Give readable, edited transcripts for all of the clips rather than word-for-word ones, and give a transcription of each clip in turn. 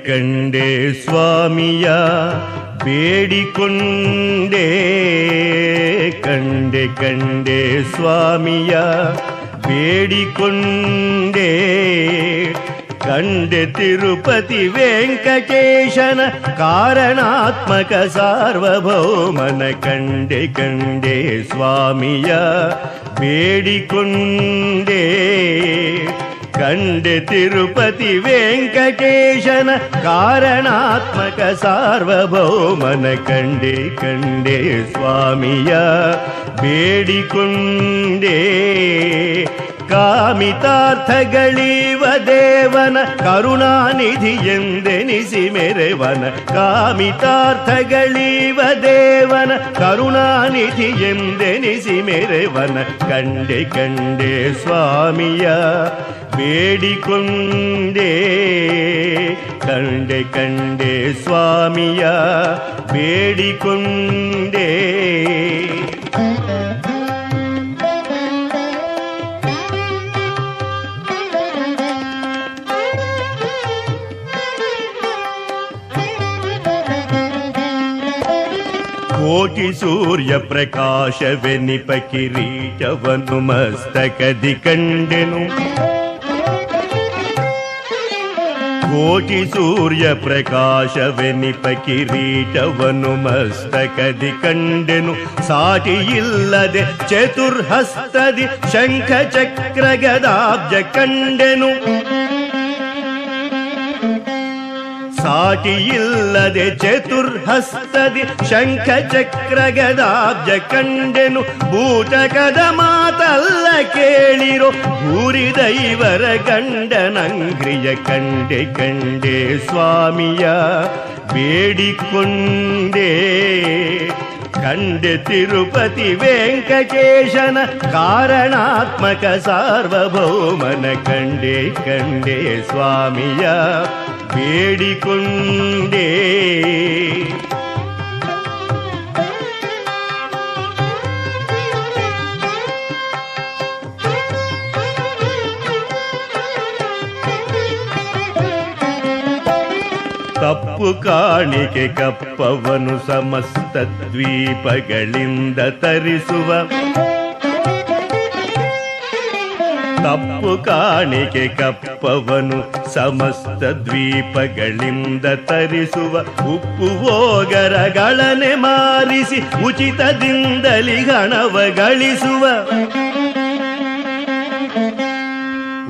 ಕಂಡೆ ಸ್ವಾಮಿಯ ಬೇಡಿಕೊಂಡೆ ಕಂಡೆ ಸ್ವಾಮಿಯ ಬೇಡಿಕೊಂಡೆ ಕಂಡೆ ತಿರುಪತಿ ವೆಂಕಟೇಶನ ಕಾರಣಾತ್ಮಕ ಸಾರ್ವಭೌಮನ ಕಂಡೆ ಸ್ವಾಮಿಯ ಬೇಡಿಕೊಂಡೆ ಕಂಡೆ ತಿರುಪತಿ ವೆಂಕಟೇಶನ ಕಾರಣಾತ್ಮಕ ಸಾರ್ವಭೌಮನ ಕಂಡೆ ಸ್ವಾಮಿಯ ಬೇಡಿಕೊಂಡೆ ಕಾಮಿತಾರ್ಥಗಳೀವ ದೇವನ ಕರುಣಾನಿಧಿ ಎಂದೆನಿಸಿ ಮೆರೆವನ ಕಾಮಿತಾರ್ಥಗಳೀವ ದೇವನ ಕರುಣಾನಿಧಿ ಎಂದೆನಿಸಿ ಮೆರೆವನ ಕಂಡೆ ಸ್ವಾಮಿಯ ಬೇಡಿಕೊಂಡೆ ಕಂಡೆ ಸ್ವಾಮಿಯ ಬೇಡಿಕೊಂಡೆ ಕೋಟಿ ಸೂರ್ಯ ಪ್ರಕಾಶವೆನಿಪ ಕಿರೀಟವನ್ನು ಮಸ್ತಕದಿ ಕಂಡೆನು ಕೋಟಿ ಸೂರ್ಯ ಪ್ರಕಾಶವೆನಿಪ ಕಿರೀಟವನ್ನು ಮಸ್ತಕದಿ ಕಂಡೆನು ಸಾಟಿ ಇಲ್ಲದೆ ಚತುರ್ಹಸ್ತದಿ ಶಂಖ ಚಕ್ರ ಗದಾಬ್ಜ ಕಂಡೆನು ಸಾಟಿ ಇಲ್ಲದೆ ಚತುರ್ಹಸ್ತದಿ ಶಂಖ ಚಕ್ರ ಗದಾಬ್ಜ ಕಂಡೆನು ಬೂಟಕದ ಮಾತಲ್ಲ ಕೇಳಿರೋ ಭೂರಿ ದೈವರ ಗಂಡನಂಗ್ರಿಯ ಕಂಡೆ ಸ್ವಾಮಿಯ ಬೇಡಿಕೊಂಡೆ ಕಂಡೆ ತಿರುಪತಿ ವೆಂಕಟೇಶನ ಕಾರಣಾತ್ಮಕ ಸಾರ್ವಭೌಮನ ಕಂಡೆ ಸ್ವಾಮಿಯ ಬೇಡಿಕೊಂಡೆ ತಪ್ಪು ಕಾಣಿಕೆ ಕಪ್ಪವನು ಸಮಸ್ತ ದ್ವೀಪಗಳಿಂದ ತರಿಸುವ ತಪ್ಪು ಕಾಣಿಕೆ ಕಪ್ಪವನು ಸಮಸ್ತ ದ್ವೀಪಗಳಿಂದ ತರಿಸುವ ಉಪ್ಪು ಓಗರಗಳನೆ ಮಾರಿಸಿ ಉಚಿತದಿಂದಲಿ ಹಣವ ಗಳಿಸುವ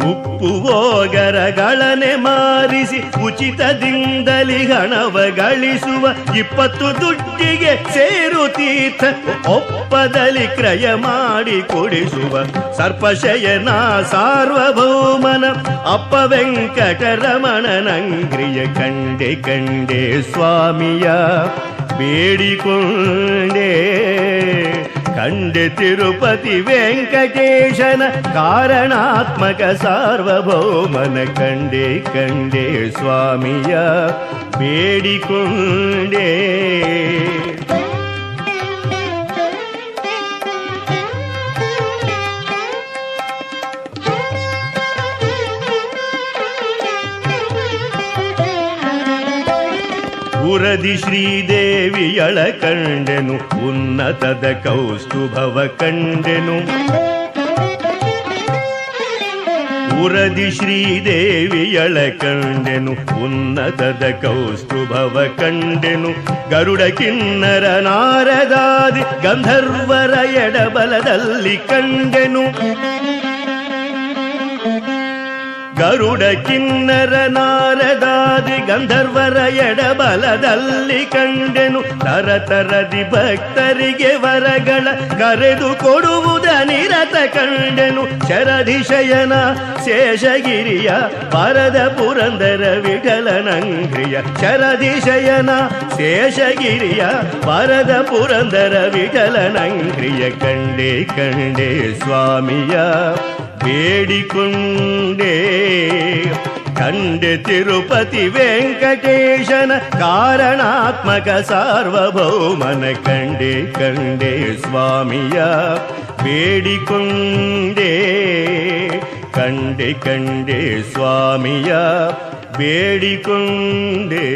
ಉಪ್ಪು ಓಗರಗಳನೆ ಮಾರಿಸಿ ಉಚಿತದಿಂದಲಿ ಹಣವ ಗಳಿಸುವ 20 ದುಡ್ಡಿಗೆ ಸೇರುತ್ತೀರ್ಥ ಒಪ್ಪದಲ್ಲಿ ಕ್ರಯ ಮಾಡಿ ಕೊಡಿಸುವ ಸರ್ಪಶಯನ ಸಾರ್ವಭೌಮನ ಅಪ್ಪ ವೆಂಕಟರಮಣನಂಗ್ರಿಯ ಕಂಡೆ ಸ್ವಾಮಿಯ ಬೇಡಿಕೊಂಡೆ ಕಂಡೆ ತಿರುಪತಿ ವೆಂಕಟೇಶನ ಕಾರಣಾತ್ಮಕ ಸಾರ್ವಭೌಮನ ಕಂಡೆ ಸ್ವಾಮಿಯ ಬೇಡಿಕೊಂಡೆ ಉರದಿ ಶ್ರೀದೇವಿಯಳ ಕಂಡೆನು ಉನ್ನತದ ಕೌಸ್ತುಭವ ಕಂಡೆನು ಉರದಿ ಶ್ರೀದೇವಿಯಳ ಕಂಡೆನು ಉನ್ನತದ ಕೌಸ್ತುಭವ ಕಂಡೆನು ಗರುಡ ಕಿನ್ನರ ನಾರದಾದಿ ಗಂಧರ್ವರ ಎಡಬಲದಲ್ಲಿ ಕಂಡೆನು ಗರುಡ ಕಿನ್ನರ ನಾರದಾದಿ ಗಂಧರ್ವರ ಎಡಬಲದಲ್ಲಿ ಕಂಡೆನು ತರತರದಿ ಭಕ್ತರಿಗೆ ವರಗಳ ಕರೆದು ಕೊಡುವುದ ನಿರತ ಕಂಡೆನು ಶರಧಿಶಯನ ಶೇಷಗಿರಿಯ ವರದ ಪುರಂದರ ವಿಠಲನಂಗ್ರಿಯ ಶರಧಿಶಯನ ಶೇಷಗಿರಿಯ ವರದ ಪುರಂದರ ವಿಠಲನಂಗ್ರಿಯ ಕಂಡೆ ಸ್ವಾಮಿಯ ಬೇಡಿಕೊಂಡೆ ಕಂಡೆ ತಿರುಪತಿ ವೆಂಕಟೇಶನ ಕಾರಣಾತ್ಮಕ ಸಾರ್ವಭೌಮನ ಕಂಡೆ ಸ್ವಾಮಿಯ ಬೇಡಿಕೊಂಡೆ ಕಂಡೆ ಕಂಡೆ ಸ್ವಾಮಿಯ ಬೇಡಿಕೊಂಡೆ